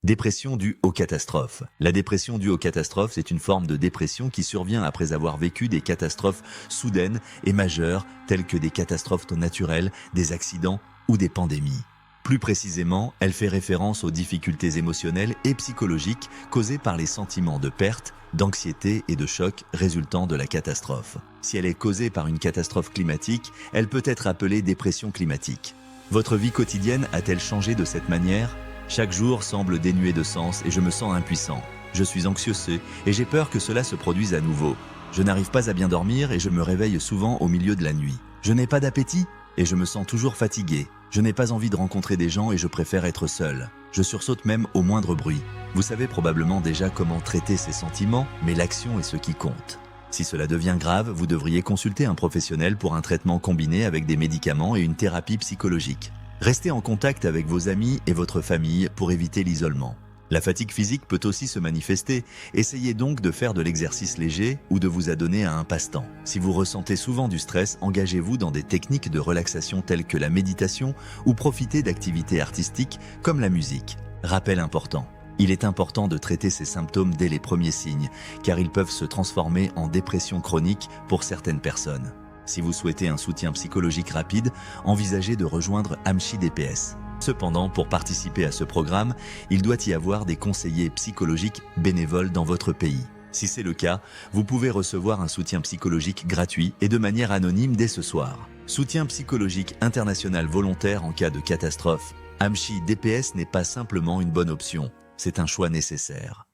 Dépression due aux catastrophes. La dépression due aux catastrophes, c'est une forme de dépression qui survient après avoir vécu des catastrophes soudaines et majeures, telles que des catastrophes naturelles, des accidents ou des pandémies. Plus précisément, elle fait référence aux difficultés émotionnelles et psychologiques causées par les sentiments de perte, d'anxiété et de choc résultant de la catastrophe. Si elle est causée par une catastrophe climatique, elle peut être appelée dépression climatique. Votre vie quotidienne a-t-elle changé de cette manière ? Chaque jour semble dénué de sens et je me sens impuissant. Je suis anxieux et j'ai peur que cela se produise à nouveau. Je n'arrive pas à bien dormir et je me réveille souvent au milieu de la nuit. Je n'ai pas d'appétit et je me sens toujours fatigué. Je n'ai pas envie de rencontrer des gens et je préfère être seul. Je sursaute même au moindre bruit. Vous savez probablement déjà comment traiter ces sentiments, mais l'action est ce qui compte. Si cela devient grave, vous devriez consulter un professionnel pour un traitement combiné avec des médicaments et une thérapie psychologique. Restez en contact avec vos amis et votre famille pour éviter l'isolement. La fatigue physique peut aussi se manifester, essayez donc de faire de l'exercice léger ou de vous adonner à un passe-temps. Si vous ressentez souvent du stress, engagez-vous dans des techniques de relaxation telles que la méditation ou profitez d'activités artistiques comme la musique. Rappel important. Il est important de traiter ces symptômes dès les premiers signes, car ils peuvent se transformer en dépression chronique pour certaines personnes. Si vous souhaitez un soutien psychologique rapide, envisagez de rejoindre Amchi DPS. Cependant, pour participer à ce programme, il doit y avoir des conseillers psychologiques bénévoles dans votre pays. Si c'est le cas, vous pouvez recevoir un soutien psychologique gratuit et de manière anonyme dès ce soir. Soutien psychologique international volontaire en cas de catastrophe. Amchi DPS n'est pas simplement une bonne option, c'est un choix nécessaire.